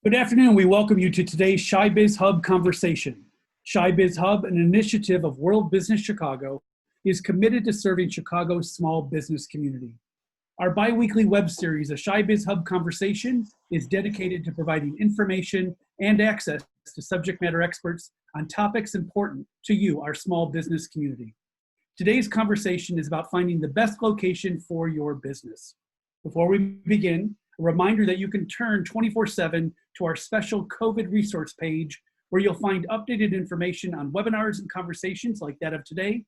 Good afternoon. We welcome you to today's ChiBizHub Conversation. ChiBizHub, an initiative of World Business Chicago, is committed to serving Chicago's small business community. Our bi-weekly web series, A ChiBizHub Conversation, is dedicated to providing information and access to subject matter experts on topics important to you, our small business community. Today's conversation is about finding the best location for your business. Before we begin, a reminder that you can turn 24/7 to our special COVID resource page, where you'll find updated information on webinars and conversations like that of today,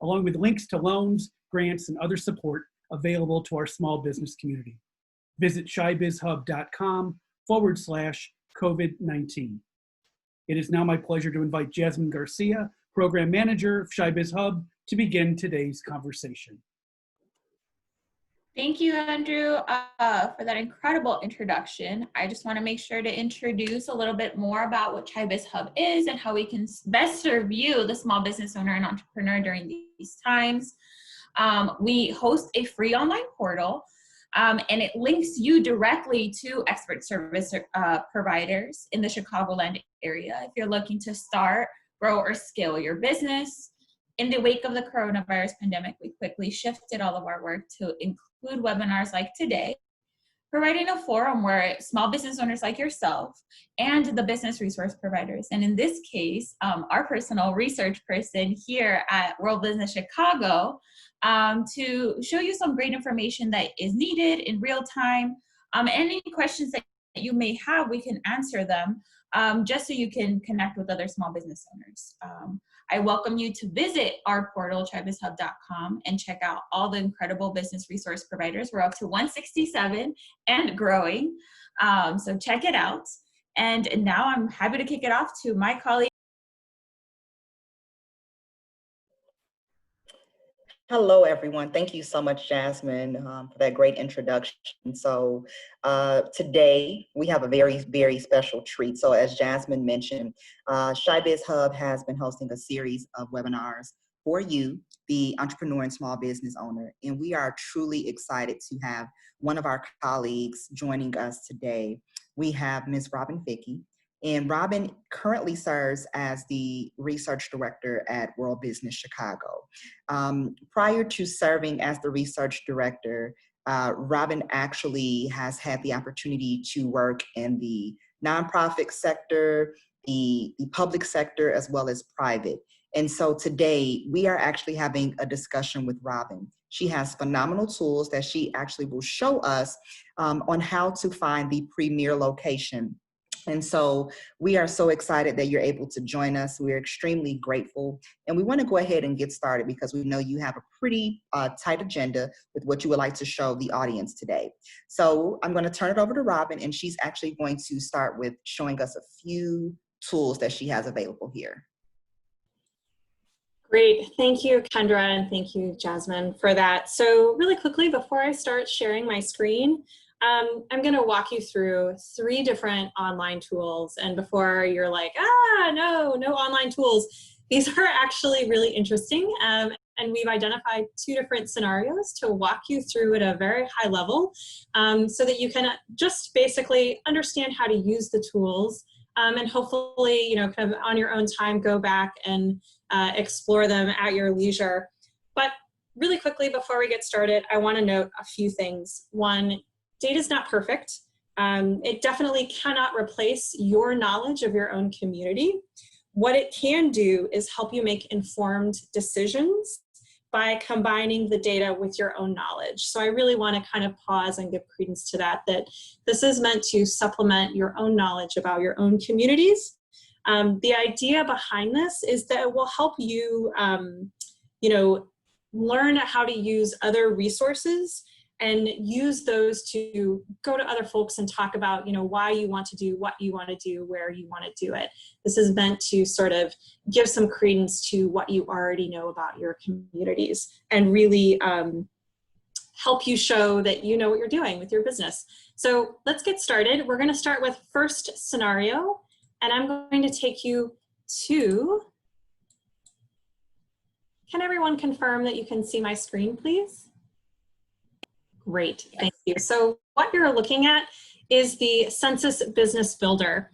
along with links to loans, grants, and other support available to our small business community. Visit chibizhub.com/COVID-19. It is now my pleasure to invite Jazmin Garcia, Program Manager of ChiBizHub, to begin today's conversation. Thank you, Andrew, for that incredible introduction. I just want to make sure to introduce a little bit more about what ChiBizHub is and how we can best serve you, the small business owner and entrepreneur, during these times. We host a free online portal, and it links you directly to expert service providers in the Chicagoland area if you're looking to start, grow, or scale your business. In the wake of the coronavirus pandemic, we quickly shifted all of our work to include webinars like today, providing a forum where small business owners like yourself and the business resource providers, and in this case, our personal research person here at World Business Chicago, to show you some great information that is needed in real time. Any questions that you may have, we can answer them, just so you can connect with other small business owners. I welcome you to visit our portal, chibizhub.com, and check out all the incredible business resource providers. We're up to 167 and growing, so check it out. And now I'm happy to kick it off to my colleague. Hello, everyone. Thank you so much, Jazmin, for that great introduction. So today we have a very, very special treat. So as Jazmin mentioned, ChiBizHub has been hosting a series of webinars for you, the entrepreneur and small business owner. And we are truly excited to have one of our colleagues joining us today. We have Ms. Ficke. And Robin currently serves as the research director at World Business Chicago. Prior to serving as the research director, Robin actually has had the opportunity to work in the nonprofit sector, the public sector, as well as private. And so today we are actually having a discussion with Robin. She has phenomenal tools that she actually will show us on how to find the premier location. And so we are so excited that you're able to join us. We're extremely grateful. And we want to go ahead and get started because we know you have a pretty tight agenda with what you would like to show the audience today. So I'm going to turn it over to Robin, and she's actually going to start with showing us a few tools that she has available here. Great. Thank you, Kendra, and thank you, Jazmin, for that. So really quickly, before I start sharing my screen, I'm going to walk you through 3 different online tools. And before you're like, no online tools, these are actually really interesting. And we've identified 2 different scenarios to walk you through at a very high level, so that you can just basically understand how to use the tools, and hopefully, kind of on your own time, go back and explore them at your leisure. But really quickly, before we get started, I want to note a few things. One, data is not perfect. It definitely cannot replace your knowledge of your own community. What it can do is help you make informed decisions by combining the data with your own knowledge. So I really want to kind of pause and give credence to that this is meant to supplement your own knowledge about your own communities. The idea behind this is that it will help you, learn how to use other resources and use those to go to other folks and talk about, why you want to do what you want to do, where you want to do it. This is meant to sort of give some credence to what you already know about your communities and really help you show that you know what you're doing with your business. So let's get started. We're going to start with first scenario, and I'm going to take you to, can everyone confirm that you can see my screen, please? Great, thank you. So what you're looking at is the Census Business Builder.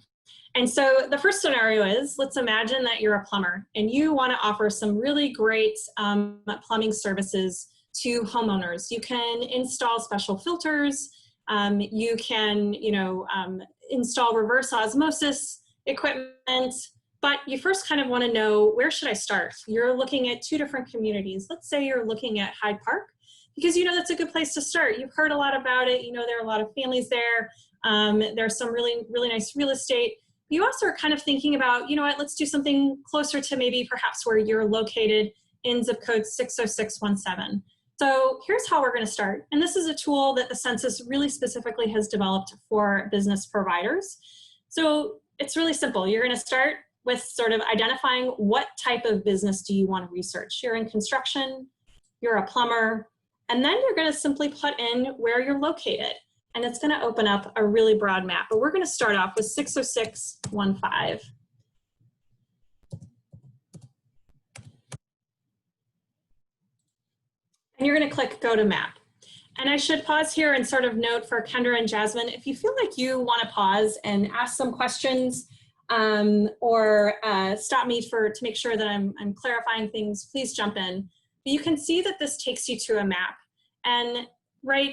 And so the first scenario is, let's imagine that you're a plumber and you want to offer some really great plumbing services to homeowners. You can install special filters. You can, install reverse osmosis equipment, but you first kind of want to know, where should I start? You're looking at two different communities. Let's say you're looking at Hyde Park, because that's a good place to start. You've heard a lot about it. There are a lot of families there. There's some really, really nice real estate. You also are kind of thinking about, let's do something closer to maybe perhaps where you're located in zip code 60617. So here's how we're going to start. And this is a tool that the census really specifically has developed for business providers. So it's really simple. You're going to start with sort of identifying what type of business do you want to research. You're in construction, you're a plumber, and then you're going to simply put in where you're located. And it's going to open up a really broad map. But we're going to start off with 60615. And you're going to click Go to Map. And I should pause here and sort of note for Kendra and Jazmin, if you feel like you want to pause and ask some questions or stop me to make sure that I'm clarifying things, please jump in. But you can see that this takes you to a map. And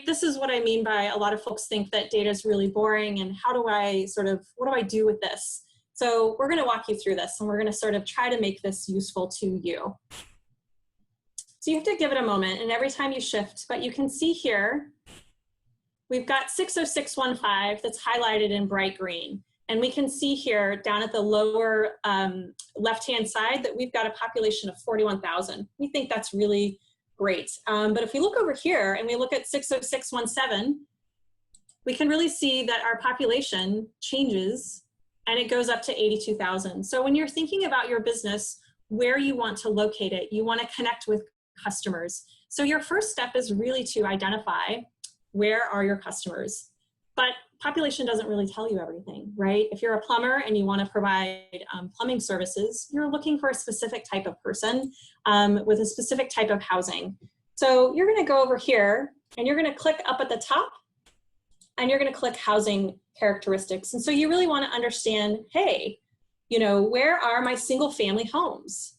this is what I mean by a lot of folks think that data is really boring and what do I do with this? So we're going to walk you through this and we're going to sort of try to make this useful to you. So you have to give it a moment, and every time you shift, but you can see here, we've got 60615 that's highlighted in bright green. And we can see here down at the lower left-hand side that we've got a population of 41,000. We think that's really great. But if we look over here and we look at 60617, we can really see that our population changes and it goes up to 82,000. So when you're thinking about your business, where you want to locate it, you want to connect with customers. So your first step is really to identify where are your customers. But population doesn't really tell you everything, right? If you're a plumber and you want to provide plumbing services, you're looking for a specific type of person with a specific type of housing. So you're going to go over here and you're going to click up at the top and you're going to click housing characteristics. And so you really want to understand, hey, where are my single family homes?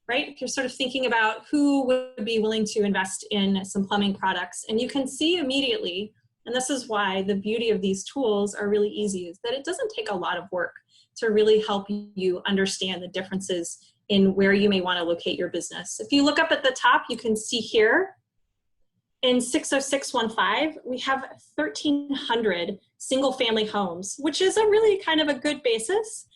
Right? If you're sort of thinking about who would be willing to invest in some plumbing products, and you can see immediately, and this is why the beauty of these tools are really easy, is that it doesn't take a lot of work to really help you understand the differences in where you may want to locate your business. If you look up at the top, you can see here in 60615, we have 1,300 single family homes, which is a really kind of a good basis.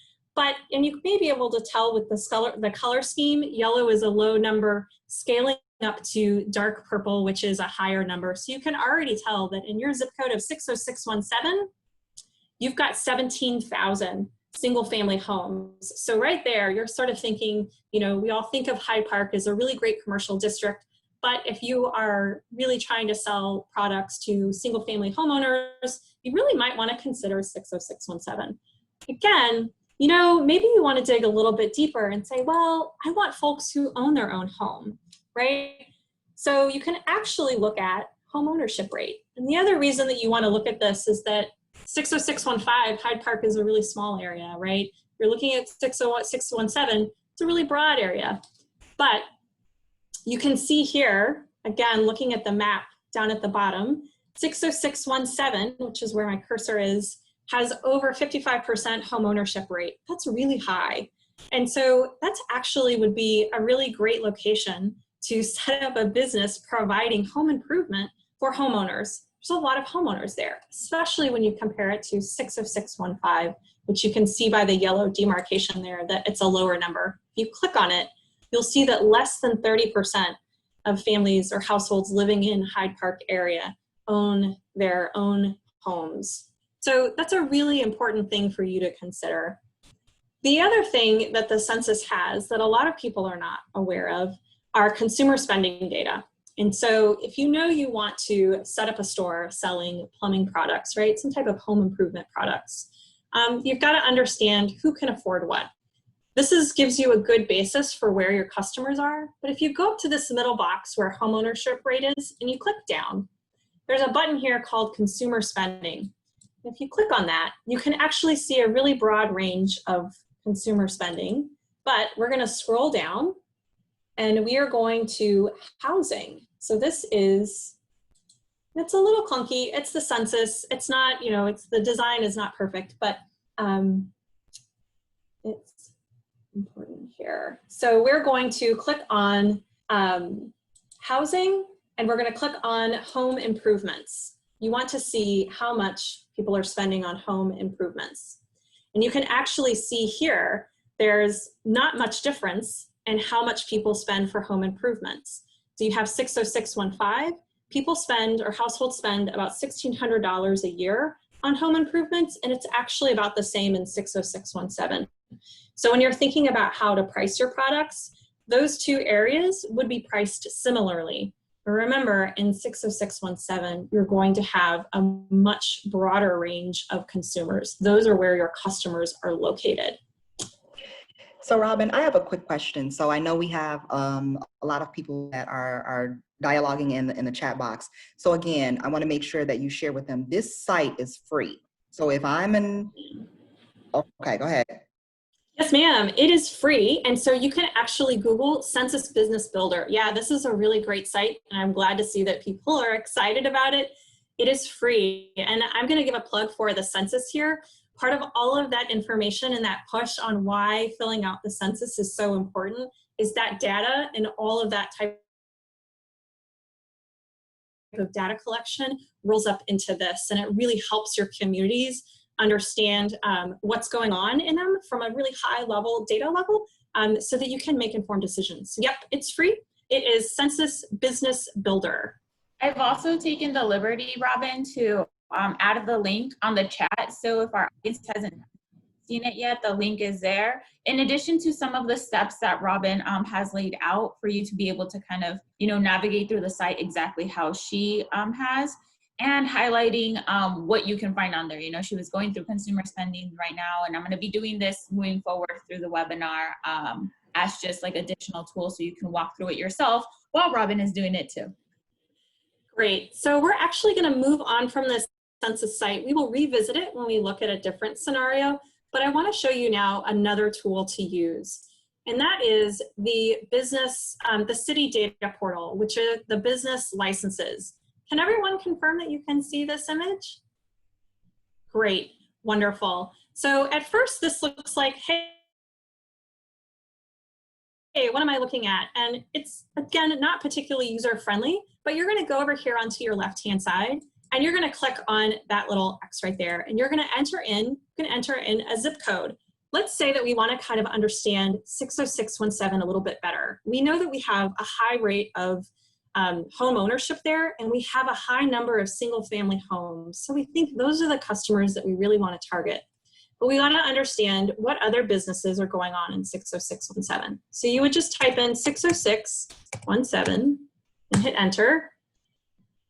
And you may be able to tell with the color scheme, yellow is a low number, scaling up to dark purple, which is a higher number. So you can already tell that in your zip code of 60617, you've got 17,000 single family homes. So right there, you're sort of thinking, we all think of Hyde Park as a really great commercial district, but if you are really trying to sell products to single family homeowners, you really might want to consider 60617. Again, maybe you want to dig a little bit deeper and say, well, I want folks who own their own home, right? So you can actually look at home ownership rate. And the other reason that you want to look at this is that 60615, Hyde Park is a really small area, right? You're looking at 60617, it's a really broad area. But you can see here, again, looking at the map down at the bottom, 60617, which is where my cursor is, has over 55% home ownership rate. That's really high. And so that's actually would be a really great location to set up a business providing home improvement for homeowners. There's a lot of homeowners there, especially when you compare it to 60615, which you can see by the yellow demarcation there that it's a lower number. If you click on it, you'll see that less than 30% of families or households living in Hyde Park area own their own homes. So that's a really important thing for you to consider. The other thing that the census has that a lot of people are not aware of are consumer spending data. And so if you want to set up a store selling plumbing products, right, some type of home improvement products, you've got to understand who can afford what. This gives you a good basis for where your customers are. But if you go up to this middle box where home ownership rate is and you click down, there's a button here called consumer spending. If you click on that, you can actually see a really broad range of consumer spending, but we're going to scroll down and we are going to housing. So this is, it's a little clunky. It's the census. It's not, you know, it's the design is not perfect, but it's important here. So we're going to click on housing, and we're going to click on home improvements. You want to see how much people are spending on home improvements. And you can actually see here, there's not much difference in how much people spend for home improvements. So you have 60615, people spend, or households spend, about $1,600 a year on home improvements, and it's actually about the same in 60617. So when you're thinking about how to price your products, those two areas would be priced similarly. But remember, in 60617, you're going to have a much broader range of consumers. Those are where your customers are located. So Robin, I have a quick question. So I know we have a lot of people that are dialoguing in the chat box. So again, I want to make sure that you share with them, this site is free. So if I'm in, okay, go ahead. Yes, ma'am, it is free. And so you can actually Google Census Business Builder. Yeah, this is a really great site, and I'm glad to see that people are excited about it. It is free. And I'm going to give a plug for the census here. Part of all of that information and that push on why filling out the census is so important is that data, and all of that type of data collection rolls up into this, and it really helps your communities understand what's going on in them from a really high level data level, so that you can make informed decisions. Yep, it's free. It is Census Business Builder. I've also taken the liberty, Robin, to add the link on the chat. So if our audience hasn't seen it yet, the link is there. In addition to some of the steps that Robin has laid out for you to be able to kind of, you know, navigate through the site exactly how she has, and highlighting what you can find on there. You know, she was going through consumer spending right now, and I'm going to be doing this moving forward through the webinar as just like additional tools so you can walk through it yourself while Robin is doing it too. Great. So we're actually going to move on from this census site. We will revisit it when we look at a different scenario, but I want to show you now another tool to use. And that is the business, the city data portal, which are the business licenses. Can everyone confirm that you can see this image? Great, wonderful. So at first this looks like, hey, what am I looking at? And it's, again, not particularly user-friendly, but you're gonna go over here onto your left-hand side, and you're gonna click on that little X right there, and you're gonna enter in a zip code. Let's say that we wanna kind of understand 60617 a little bit better. We know that we have a high rate of home ownership there, and we have a high number of single family homes. So we think those are the customers that we really want to target. But we want to understand what other businesses are going on in 60617. So you would just type in 60617 and hit enter,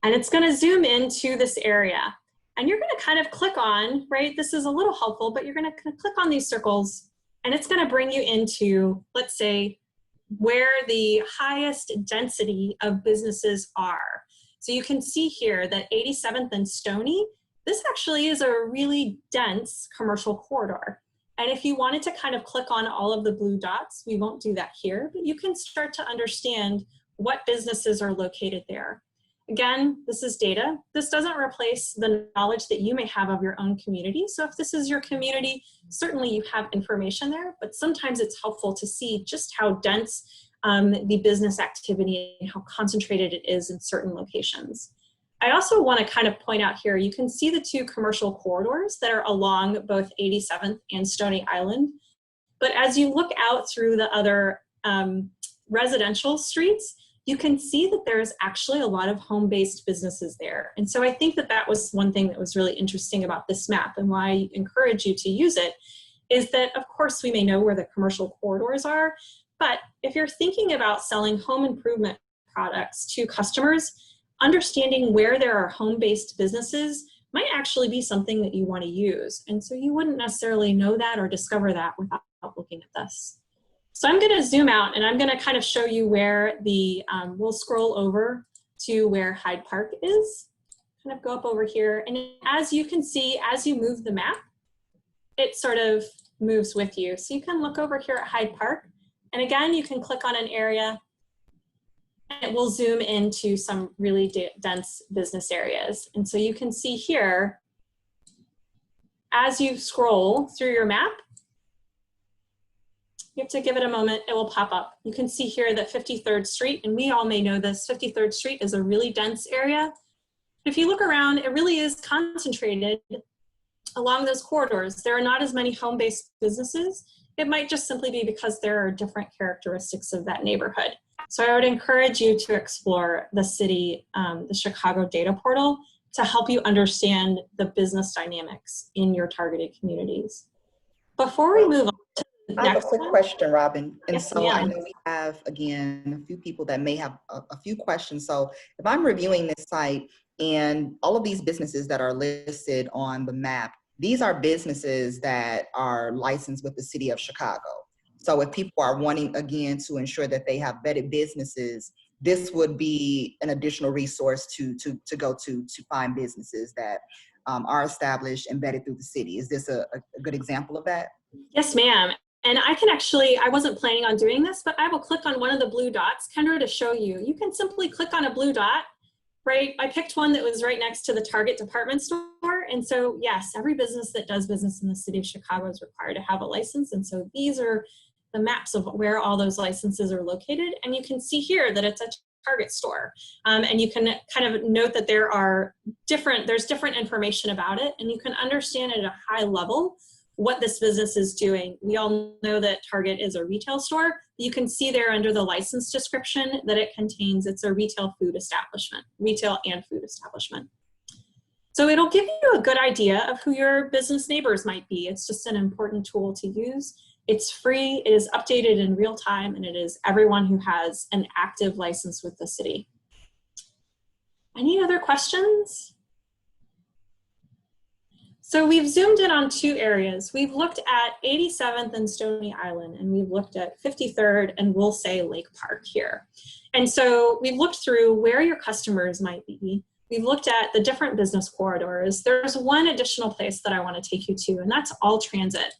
and it's going to zoom into this area. And you're going to kind of click on, right? This is a little helpful, but you're going to click on these circles, and it's going to bring you into, let's say, where the highest density of businesses are. So you can see here that 87th and Stony, this actually is a really dense commercial corridor. And if you wanted to kind of click on all of the blue dots, we won't do that here, but you can start to understand what businesses are located there. Again, this is data. This doesn't replace the knowledge that you may have of your own community. So if this is your community, certainly you have information there, but sometimes it's helpful to see just how dense the business activity and how concentrated it is in certain locations. I also want to kind of point out here, you can see the two commercial corridors that are along both 87th and Stony Island. But as you look out through the other residential streets, you can see that there's actually a lot of home-based businesses there. And so I think that that was one thing that was really interesting about this map, and why I encourage you to use it, is that of course we may know where the commercial corridors are, but if you're thinking about selling home improvement products to customers, understanding where there are home-based businesses might actually be something that you want to use. And so you wouldn't necessarily know that or discover that without looking at this. So I'm going to zoom out, and I'm going to kind of show you where the, we'll scroll over to where Hyde Park is. kind of go up over here. And as you can see, as you move the map, it sort of moves with you. So you can look over here at Hyde Park. And again, you can click on an area and it will zoom into some really dense business areas. And so you can see here, as you scroll through your map, you have to give it a moment, it will pop up. You can see here that 53rd Street, and we all may know this, 53rd Street is a really dense area. If you look around, it really is concentrated along those corridors. There are not as many home-based businesses. It might just simply be because there are different characteristics of that neighborhood. So I would encourage you to explore the city, the Chicago data portal, to help you understand the business dynamics in your targeted communities. Before we move on to the I have a next quick one. question, Robin. And Yes, so I ma'am. know we have, again, a few people that may have a few questions. So if I'm reviewing this site and all of these businesses that are listed on the map, these are businesses that are licensed with the city of Chicago. So if people are wanting, again, to ensure that they have vetted businesses, this would be an additional resource to go to find businesses that are established and vetted through the city. Is this a good example of that? Yes, ma'am. And I can actually, I wasn't planning on doing this, but I will click on one of the blue dots, Kendra, to show you. You can simply click on a blue dot, right? I picked one that was right next to the Target department store. And so, yes, every business that does business in the city of Chicago is required to have a license. And so these are the maps of where all those licenses are located. And you can see here that it's a Target store. And you can kind of note that there's different information about it. And you can understand at a high level what this business is doing. We all know that Target is a retail store. You can see there under the license description that it's a retail food establishment, retail and food establishment. So it'll give you a good idea of who your business neighbors might be. It's just an important tool to use. It's free, it is updated in real time, and it is everyone who has an active license with the city. Any other questions? So we've zoomed in on two areas. We've looked at 87th and Stony Island, and we've looked at 53rd and we'll say Lake Park here. And so we've looked through where your customers might be. We've looked at the different business corridors. There's one additional place that I want to take you to, and that's All Transit.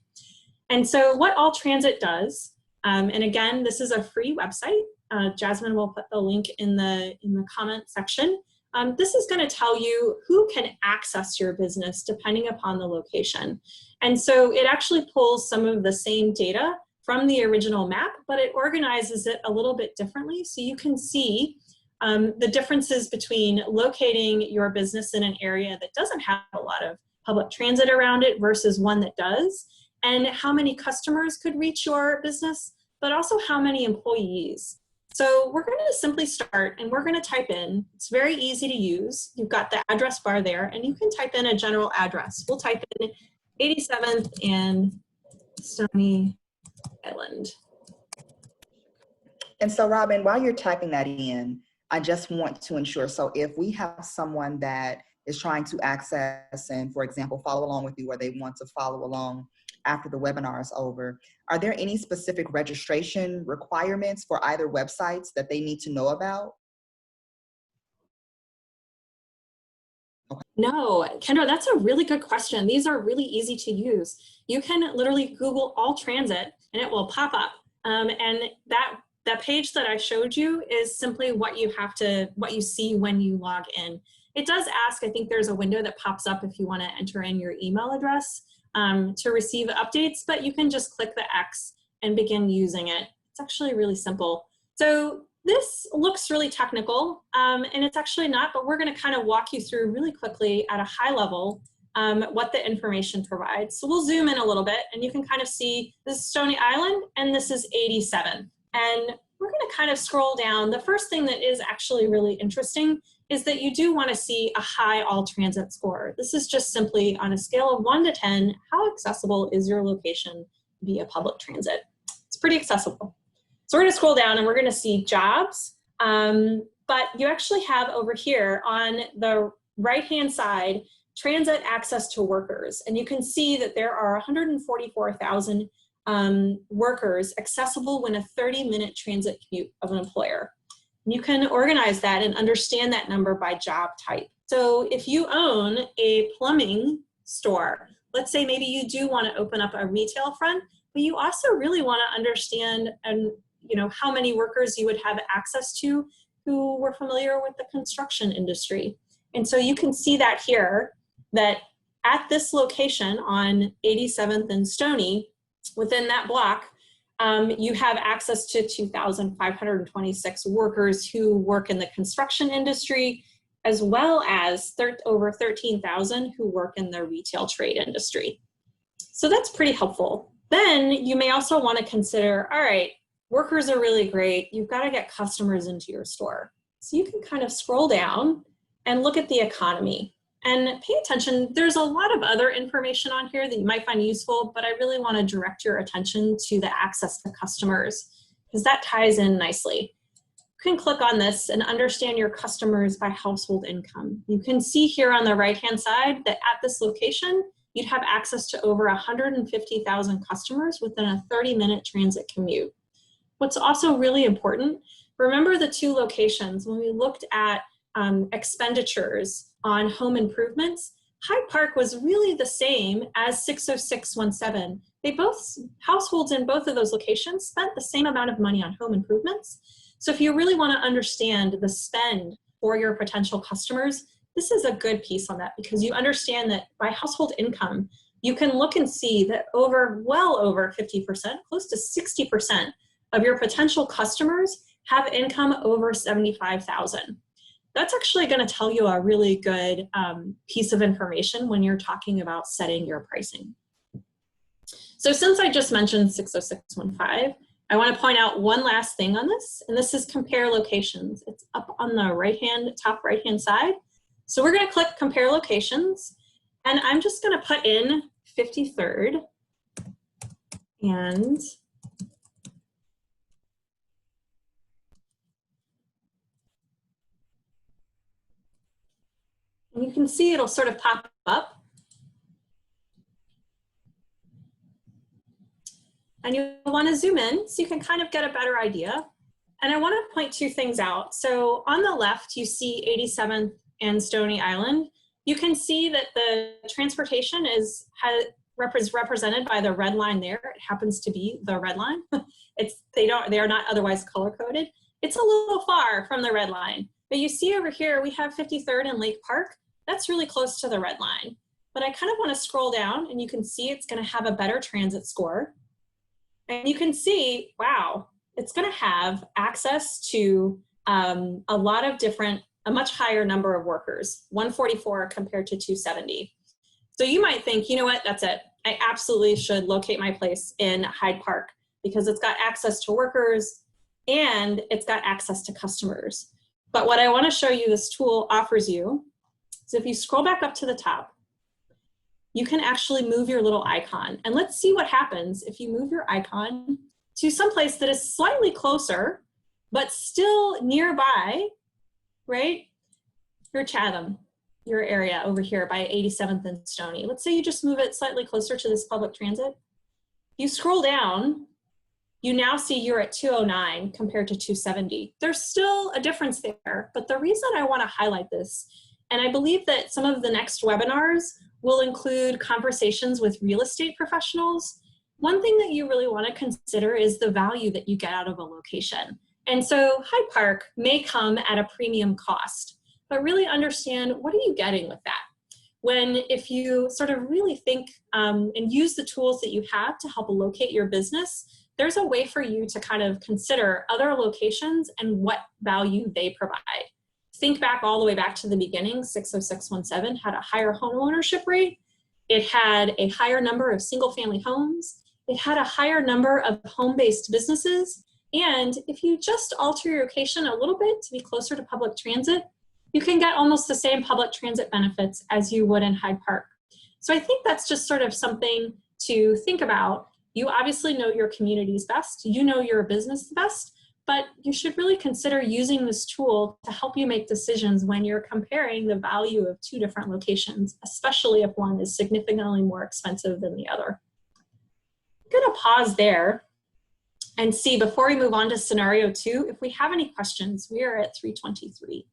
And so what All Transit does, and again, this is a free website. Jazmin will put the link in the comment section. This is going to tell you who can access your business depending upon the location. And so it actually pulls some of the same data from the original map, but it organizes it a little bit differently. So you can see the differences between locating your business in an area that doesn't have a lot of public transit around it versus one that does, and how many customers could reach your business, but also how many employees. So we're going to simply start and we're going to type in, it's very easy to use. You've got the address bar there and you can type in a general address. We'll type in 87th and Stony Island. And so Robin, while you're typing that in, I just want to ensure, so if we have someone that is trying to access and, for example, follow along with you, or they want to follow along after the webinar is over, are there any specific registration requirements for either websites that they need to know about? Okay. No, Kendra, that's a really good question. These are really easy to use. You can literally Google All Transit and it will pop up. And that page that I showed you is simply what you see when you log in. It does ask, I think there's a window that pops up if you want to enter in your email address to receive updates, but you can just click the X and begin using it. It's actually really simple. So this looks really technical, and it's actually not, but we're going to kind of walk you through really quickly at a high level what the information provides. So we'll zoom in a little bit and you can kind of see this is Stony Island and this is 87. And we're going to kind of scroll down. The first thing that is actually really interesting is that you do want to see a high all transit score. This is just simply on a scale of 1 to 10, how accessible is your location via public transit? It's pretty accessible. So we're going to scroll down and we're going to see jobs, but you actually have over here on the right-hand side, transit access to workers. And you can see that there are 144,000 workers accessible when a 30-minute transit commute of an employer. You can organize that and understand that number by job type. So if you own a plumbing store, let's say maybe you do want to open up a retail front, but you also really want to understand and how many workers you would have access to who were familiar with the construction industry. And so you can see that here, that at this location on 87th and Stony, within that block, you have access to 2,526 workers who work in the construction industry, as well as over 13,000 who work in the retail trade industry. So that's pretty helpful. Then you may also want to consider, all right, workers are really great. You've got to get customers into your store. So you can kind of scroll down and look at the economy and pay attention. There's a lot of other information on here that you might find useful, but I really want to direct your attention to the access to customers because that ties in nicely. You can click on this and understand your customers by household income. You can see here on the right-hand side that at this location, you'd have access to over 150,000 customers within a 30-minute transit commute. What's also really important, remember the two locations when we looked at expenditures on home improvements. Hyde Park was really the same as 60617. Households in both of those locations spent the same amount of money on home improvements. So if you really want to understand the spend for your potential customers, this is a good piece on that because you understand that by household income, you can look and see that well over 50%, close to 60% of your potential customers have income over $75,000. That's actually going to tell you a really good piece of information when you're talking about setting your pricing. So since I just mentioned 60615, I want to point out one last thing on this, and this is compare locations. It's up on the top right-hand side. So we're going to click compare locations, and I'm just going to put in 53rd and you can see it'll sort of pop up. And you want to zoom in so you can kind of get a better idea. And I want to point two things out. So on the left, you see 87th and Stony Island. You can see that the transportation is represented by the red line there. It happens to be the red line. They are not otherwise color coded. It's a little far from the red line. But you see over here, we have 53rd and Lake Park. That's really close to the red line. But I kind of want to scroll down and you can see it's going to have a better transit score. And you can see, wow, it's going to have access to a much higher number of workers, 144 compared to 270. So you might think, you know what, that's it. I absolutely should locate my place in Hyde Park because it's got access to workers and it's got access to customers. But what I want to show you this tool offers you is if you scroll back up to the top, you can actually move your little icon. And let's see what happens if you move your icon to someplace that is slightly closer, but still nearby, right? Your Chatham, your area over here by 87th and Stony. Let's say you just move it slightly closer to this public transit. You scroll down, you now see you're at 209 compared to 270. There's still a difference there, but the reason I want to highlight this, and I believe that some of the next webinars will include conversations with real estate professionals. One thing that you really want to consider is the value that you get out of a location. And so Hyde Park may come at a premium cost, but really understand what are you getting with that? If you sort of really think and use the tools that you have to help locate your business, there's a way for you to kind of consider other locations and what value they provide. Think back all the way back to the beginning, 60617 had a higher home ownership rate. It had a higher number of single family homes. It had a higher number of home-based businesses. And if you just alter your location a little bit to be closer to public transit, you can get almost the same public transit benefits as you would in Hyde Park. So I think that's just sort of something to think about. You obviously know your communities best. You know your business the best. But you should really consider using this tool to help you make decisions when you're comparing the value of two different locations, especially if one is significantly more expensive than the other. I'm going to pause there and see before we move on to scenario 2, if we have any questions. We are at 3:23.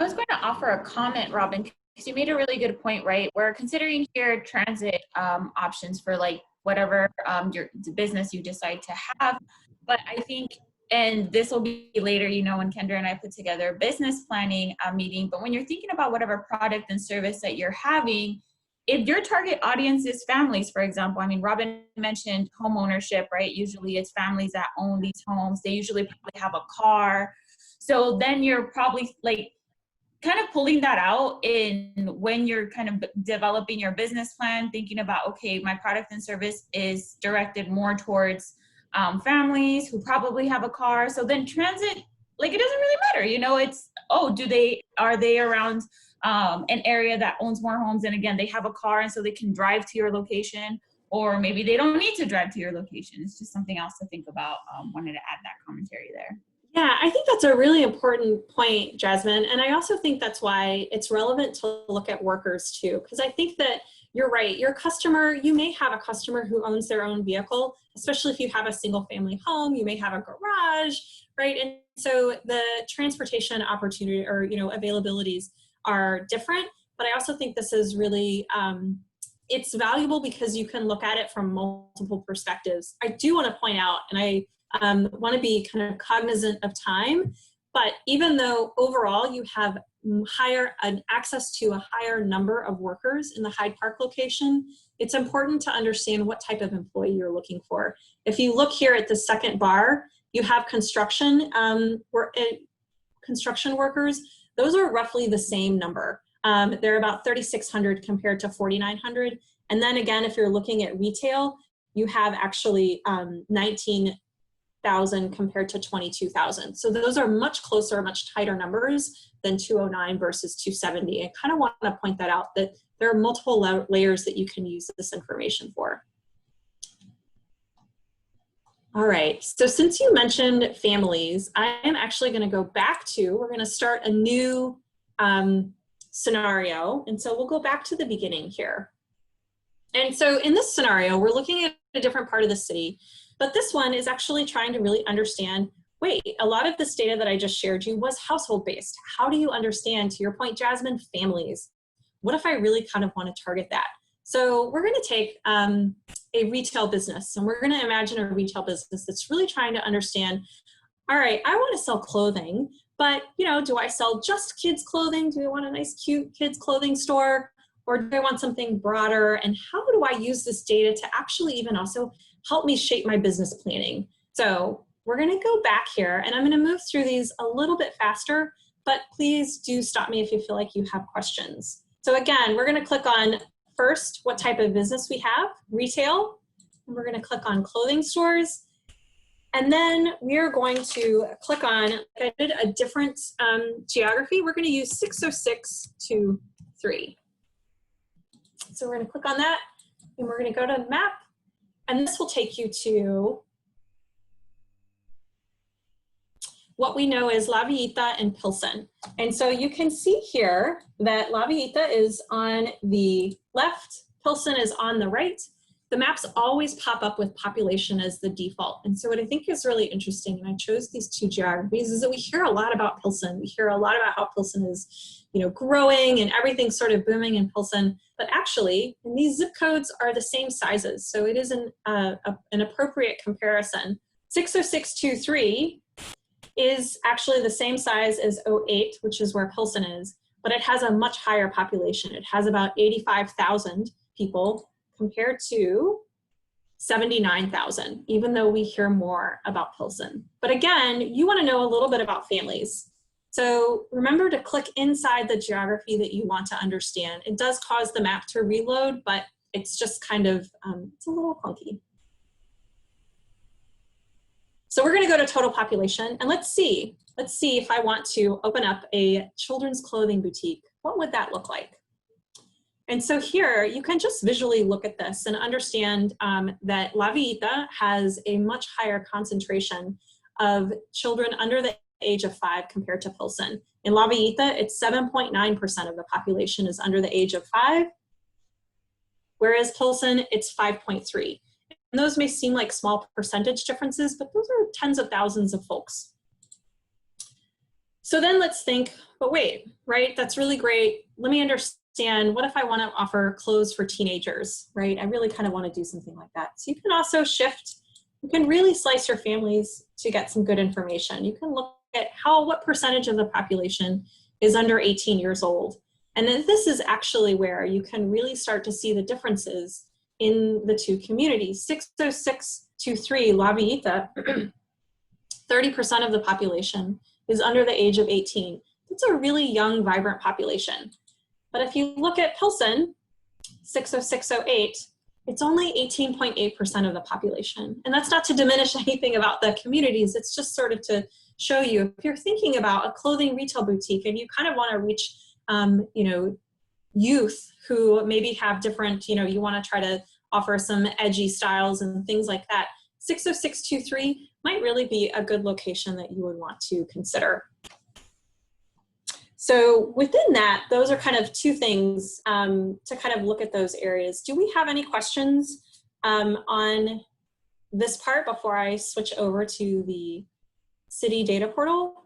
was going to offer a comment, Robin, because you made a really good point, right? We're considering here transit options for like whatever the business you decide to have. But I think, and this will be later, you know, when Kendra and I put together a business planning meeting, but when you're thinking about whatever product and service that you're having, if your target audience is families, for example, I mean, Robin mentioned home ownership, right? Usually it's families that own these homes. They usually probably have a car. So then you're probably like kind of pulling that out in when you're kind of developing your business plan, thinking about, okay, my product and service is directed more towards families who probably have a car. So then transit, like, it doesn't really matter, you know, it's, oh, are they around an area that owns more homes, and again, they have a car and so they can drive to your location, or maybe they don't need to drive to your location. It's just something else to think about. Wanted to add that commentary there. Yeah, I think that's a really important point, Jazmin. And I also think that's why it's relevant to look at workers too, because I think that you're right. Your customer, you may have a customer who owns their own vehicle, especially if you have a single family home, you may have a garage, right? And so the transportation opportunity or, you know, availabilities are different, but I also think this is really, it's valuable because you can look at it from multiple perspectives. I do want to point out, and I want to be kind of cognizant of time, but even though overall you have access to a higher number of workers in the Hyde Park location, it's important to understand what type of employee you're looking for. If you look here at the second bar, you have construction workers. Those are roughly the same number. They're about 3,600 compared to 4,900. And then again, if you're looking at retail, you have actually 19,000 compared to 22,000. So those are much closer, much tighter numbers than 209 versus 270. I kind of want to point that out, that there are multiple layers that you can use this information for. All right, so since you mentioned families, I am actually going to go back to, we're going to start a new scenario. And so we'll go back to the beginning here. And so in this scenario, we're looking at a different part of the city, but this one is actually trying to really understand, wait, a lot of this data that I just shared you was household based. How do you understand, to your point, Jazmin, families? What if I really kind of want to target that? So we're going to take a retail business, and we're going to imagine a retail business that's really trying to understand, all right, I want to sell clothing, but, you know, do I sell just kids clothing? Do I want a nice, cute kids clothing store? Or do I want something broader? And how do I use this data to actually even also help me shape my business planning? So we're going to go back here, and I'm going to move through these a little bit faster, but please do stop me if you feel like you have questions. So again, we're going to click on first what type of business we have, retail, and we're going to click on clothing stores. And then we're going to click on, I did a different geography. We're going to use 60623. So we're going to click on that, and we're going to go to map, and this will take you to what we know is La Villita and Pilsen. And so you can see here that La Villita is on the left, Pilsen is on the right. The maps always pop up with population as the default. And so what I think is really interesting, and I chose these two geographies, is that we hear a lot about Pilsen. We hear a lot about how Pilsen is, you know, growing and everything's sort of booming in Pilsen. But actually, and these zip codes are the same sizes. So it is an appropriate comparison. 60623 is actually the same size as 08, which is where Pilsen is, but it has a much higher population. It has about 85,000 people compared to 79,000, even though we hear more about Pilsen. But again, you want to know a little bit about families. So remember to click inside the geography that you want to understand. It does cause the map to reload, but it's just kind of, it's a little clunky. So we're going to go to total population, and let's see if I want to open up a children's clothing boutique. What would that look like? And so here you can just visually look at this and understand that La Villita has a much higher concentration of children under the age of 5 compared to Pilsen. In La Villita, it's 7.9% of the population is under the age of 5, whereas Pilsen, it's 5.3. And those may seem like small percentage differences, but those are tens of thousands of folks. So then let's think, but wait, right? That's really great. Let me understand, what if I want to offer clothes for teenagers, right? I really kind of want to do something like that. So you can also shift, you can really slice your families to get some good information. You can look at what percentage of the population is under 18 years old. And then this is actually where you can really start to see the differences in the two communities. 60623 La Villita, 30% of the population is under the age of 18. It's a really young, vibrant population. But if you look at Pilsen, 60608, it's only 18.8% of the population. And that's not to diminish anything about the communities, it's just sort of to show you, if you're thinking about a clothing retail boutique and you kind of want to reach, you know, youth who maybe have different, you know, you want to try to offer some edgy styles and things like that, 60623 might really be a good location that you would want to consider. So within that, those are kind of two things to kind of look at those areas. Do we have any questions on this part before I switch over to the city data portal?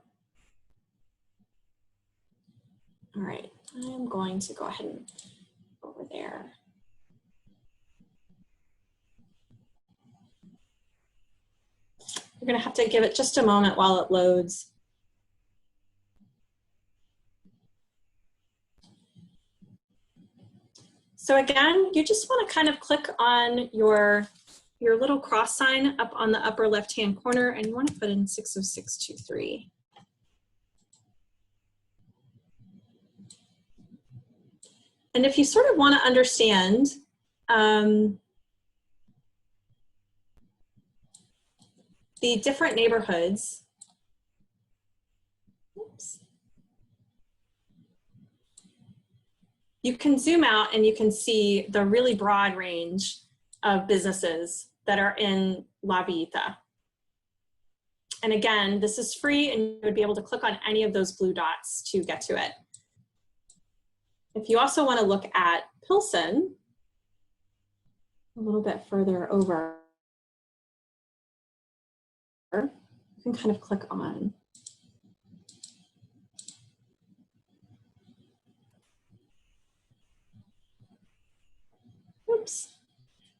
All right, I'm going to go ahead and go over there. We're going to have to give it just a moment while it loads. So again, you just want to kind of click on your little cross sign up on the upper left-hand corner, and you want to put in 60623. And if you sort of want to understand the different neighborhoods, oops, you can zoom out and you can see the really broad range of businesses that are in La Villita. And again, this is free and you would be able to click on any of those blue dots to get to it. If you also want to look at Pilsen, a little bit further over, you can kind of click on. Oops.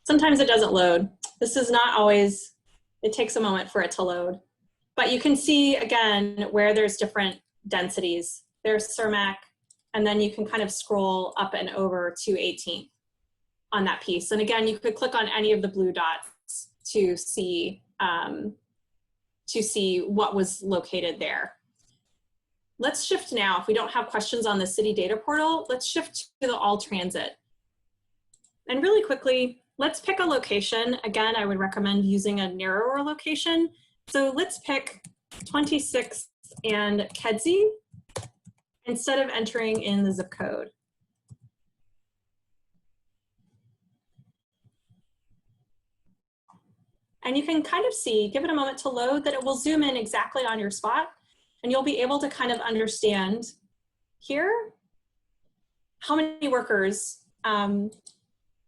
Sometimes it doesn't load. This is not always, it takes a moment for it to load. But you can see, again, where there's different densities. There's Cermak, and then you can kind of scroll up and over to 18th on that piece. And again, you could click on any of the blue dots to see what was located there. Let's shift now. If we don't have questions on the city data portal, let's shift to the all transit. And really quickly, let's pick a location. Again, I would recommend using a narrower location. So let's pick 26th and Kedzie instead of entering in the zip code. And you can kind of see, give it a moment to load, that it will zoom in exactly on your spot, and you'll be able to kind of understand here how many workers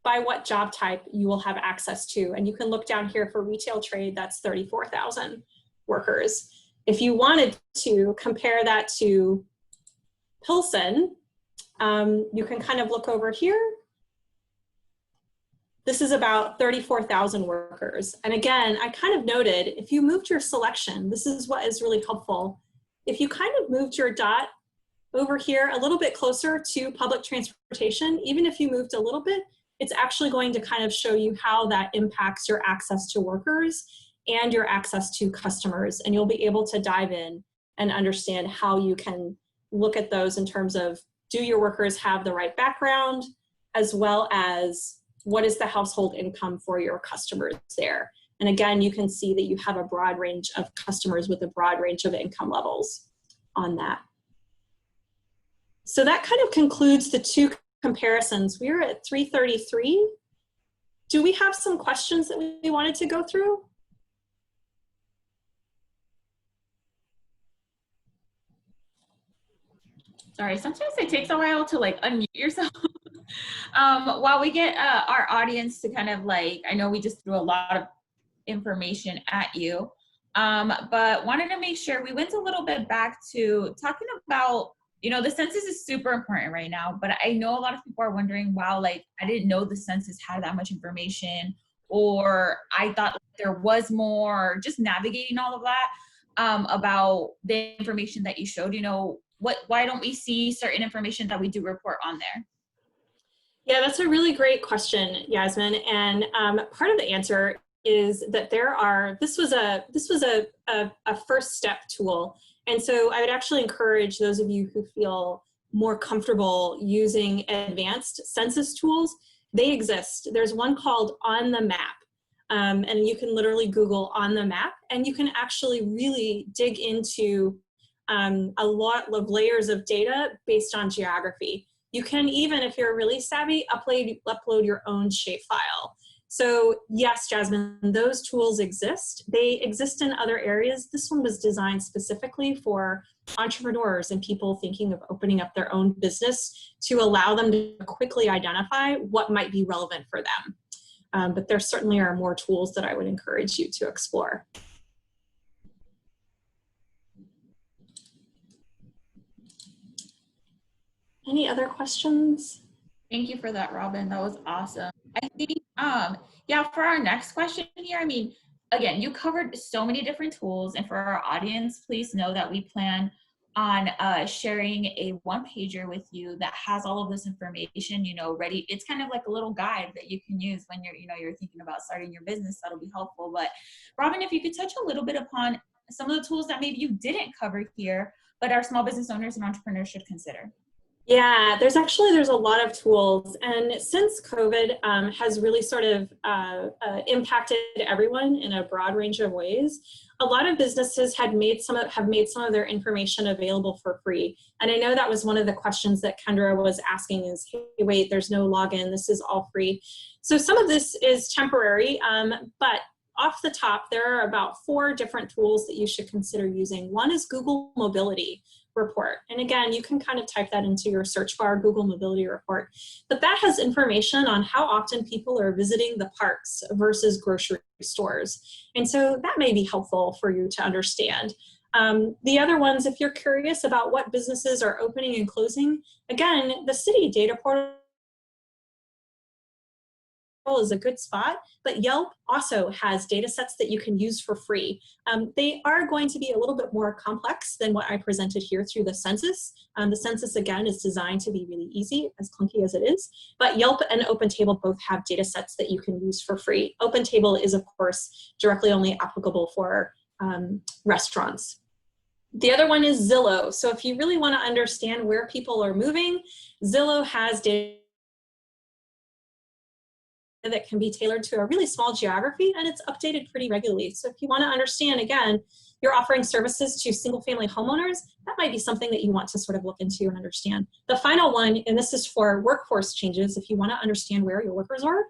by what job type you will have access to. And you can look down here for retail trade, that's 34,000 workers. If you wanted to compare that to Pilsen, you can kind of look over here. This is about 34,000 workers. And again, I kind of noted, if you moved your selection, this is what is really helpful. If you kind of moved your dot over here a little bit closer to public transportation, even if you moved a little bit, it's actually going to kind of show you how that impacts your access to workers and your access to customers. And you'll be able to dive in and understand how you can look at those in terms of, do your workers have the right background, as well as what is the household income for your customers there. And again, you can see that you have a broad range of customers with a broad range of income levels on that. So that kind of concludes the two comparisons. We're at 333. Do we have some questions that we wanted to go through? Sorry, sometimes it takes a while to like unmute yourself. While we get our audience to kind of like, I know we just threw a lot of information at you. But wanted to make sure we went a little bit back to talking about, the census is super important right now, but I know a lot of people are wondering, wow, like I didn't know the census had that much information, or I thought there was more, just navigating all of that about the information that you showed. Why don't we see certain information that we do report on there? Yeah, that's a really great question, Yasmin. And part of the answer is that this was a first step tool. And so I would actually encourage those of you who feel more comfortable using advanced census tools. They exist. There's one called On the Map. And you can literally Google On the Map, and you can actually really dig into a lot of layers of data based on geography. You can even, if you're really savvy, upload your own shapefile. So yes, Jazmin, those tools exist. They exist in other areas. This one was designed specifically for entrepreneurs and people thinking of opening up their own business to allow them to quickly identify what might be relevant for them. But there certainly are more tools that I would encourage you to explore. Any other questions? Thank you for that, Robin. That was awesome. I think, yeah, for our next question here, again, you covered so many different tools, and for our audience, please know that we plan on sharing a one-pager with you that has all of this information, ready. It's kind of like a little guide that you can use when you're thinking about starting your business. That'll be helpful. But Robin, if you could touch a little bit upon some of the tools that maybe you didn't cover here, but our small business owners and entrepreneurs should consider. Yeah, there's a lot of tools, and since COVID has really sort of impacted everyone in a broad range of ways, a lot of businesses have made some of their information available for free. And I know that was one of the questions that Kendra was asking is, hey, wait, there's no login, this is all free. So some of this is temporary, but off the top, there are about 4 different tools that you should consider using. One is Google Mobility Report. And again, you can kind of type that into your search bar, Google Mobility Report. But that has information on how often people are visiting the parks versus grocery stores. And so that may be helpful for you to understand. The other ones, if you're curious about what businesses are opening and closing, again, the city data portal is a good spot, but Yelp also has data sets that you can use for free. They are going to be a little bit more complex than what I presented here through the census. The census, again, is designed to be really easy, as clunky as it is, but Yelp and OpenTable both have data sets that you can use for free. OpenTable is, of course, directly only applicable for restaurants. The other one is Zillow. So if you really want to understand where people are moving, Zillow has data that can be tailored to a really small geography, and it's updated pretty regularly. So if you want to understand, again, you're offering services to single-family homeowners, that might be something that you want to sort of look into and understand. The final one, and this is for workforce changes, if you want to understand where your workers are,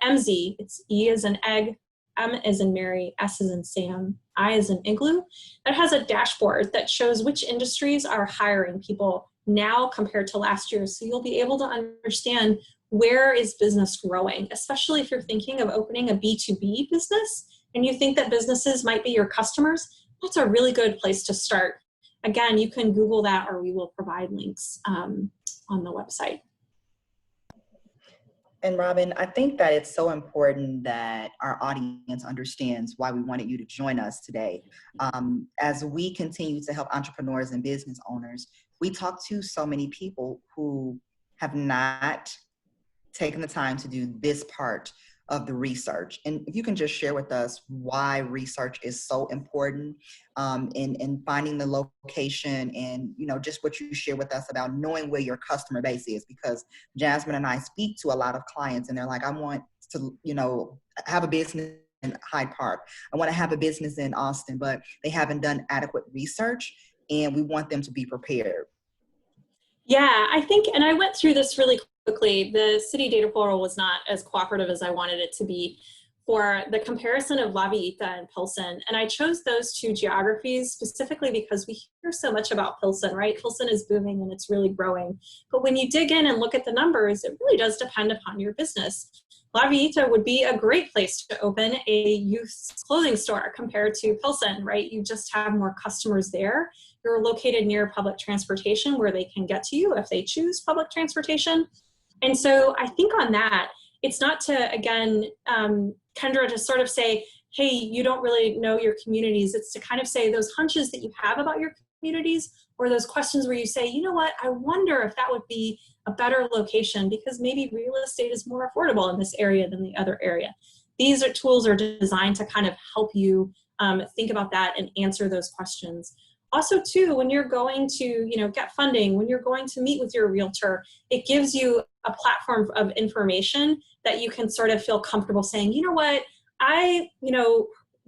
MZ, it's E as in egg, M as in Mary, S as in Sam, I as in igloo. That has a dashboard that shows which industries are hiring people now compared to last year. So you'll be able to understand where is business growing, especially if you're thinking of opening a B2B business and you think that businesses might be your customers. That's a really good place to start. Again, you can Google that, or we will provide links on the website. And Robin, I think that it's so important that our audience understands why we wanted you to join us today. As we continue to help entrepreneurs and business owners, we talk to so many people who have not taken the time to do this part of the research. And if you can just share with us why research is so important in finding the location, and just what you share with us about knowing where your customer base is, because Jazmin and I speak to a lot of clients and they're like, I want to have a business in Hyde Park, I want to have a business in Austin, but they haven't done adequate research, and we want them to be prepared. Yeah, I think, and I went through this really quickly, the city data portal was not as cooperative as I wanted it to be. for the comparison of La Villita and Pilsen. And I chose those two geographies specifically because we hear so much about Pilsen, right? Pilsen is booming and it's really growing. But when you dig in and look at the numbers, it really does depend upon your business. La Villita would be a great place to open a youth clothing store compared to Pilsen, right? You just have more customers there. You're located near public transportation where they can get to you if they choose public transportation. And so I think on that, it's not to, again, Kendra, to sort of say, hey, you don't really know your communities. It's to kind of say those hunches that you have about your communities, or those questions where you say, you know what, I wonder if that would be a better location because maybe real estate is more affordable in this area than the other area. These tools are designed to kind of help you think about that and answer those questions. Also, too, when you're going to, get funding, when you're going to meet with your realtor, it gives you a platform of information that you can sort of feel comfortable saying, you know what, I,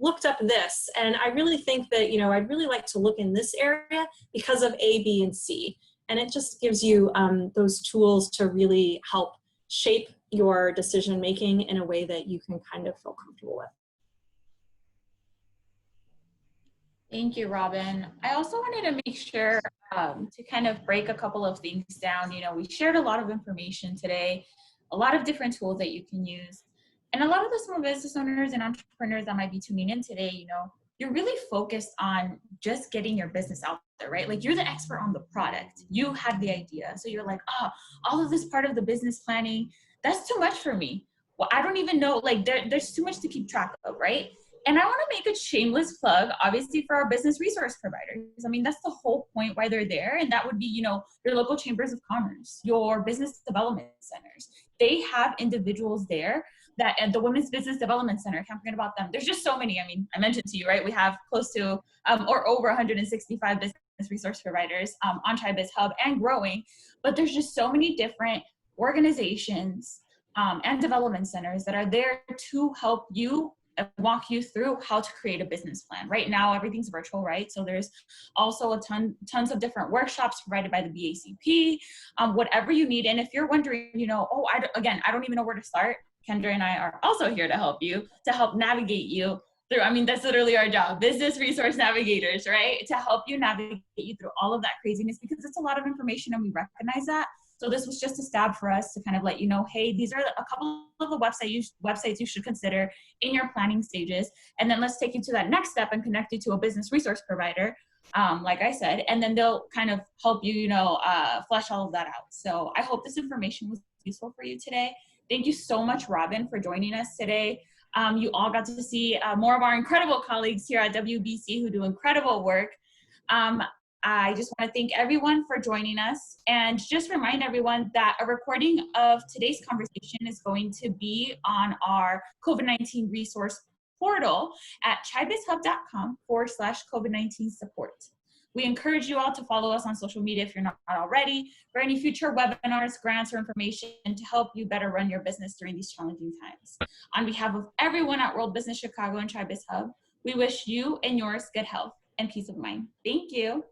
looked up this, and I really think that, I'd really like to look in this area because of A, B, and C. And it just gives you those tools to really help shape your decision-making in a way that you can kind of feel comfortable with. Thank you, Robin. I also wanted to make sure to kind of break a couple of things down. We shared a lot of information today, a lot of different tools that you can use. And a lot of the small business owners and entrepreneurs that might be tuning in today, you're really focused on just getting your business out there, right? Like, you're the expert on the product. You had the idea. So you're like, all of this part of the business planning, that's too much for me. Well, I don't even know, like there's too much to keep track of, right? And I want to make a shameless plug, obviously, for our business resource providers. I mean, that's the whole point why they're there. And that would be, your local chambers of commerce, your business development centers. They have individuals there and the Women's Business Development Center, I can't forget about them. There's just so many. I mean, I mentioned to you, right? We have close to or over 165 business resource providers on ChiBizHub and growing. But there's just so many different organizations and development centers that are there to help you walk you through how to create a business plan. Right now, everything's virtual, right? So there's also tons of different workshops provided by the BACP, whatever you need. And if you're wondering, I don't even know where to start, Kendra and I are also here to help you, to help navigate you through. I mean, that's literally our job, business resource navigators, right? To help you navigate you through all of that craziness, because it's a lot of information and we recognize that. So this was just a stab for us to kind of let you know, hey, these are a couple of the websites you should consider in your planning stages. And then let's take you to that next step and connect you to a business resource provider, like I said, and then they'll kind of help you, flesh all of that out. So I hope this information was useful for you today. Thank you so much, Robin, for joining us today. You all got to see more of our incredible colleagues here at WBC who do incredible work. I just want to thank everyone for joining us, and just remind everyone that a recording of today's conversation is going to be on our COVID-19 resource portal at chibizhub.com/COVID-19 support. We encourage you all to follow us on social media if you're not already for any future webinars, grants, or information to help you better run your business during these challenging times. On behalf of everyone at World Business Chicago and ChiBizHub, we wish you and yours good health and peace of mind. Thank you.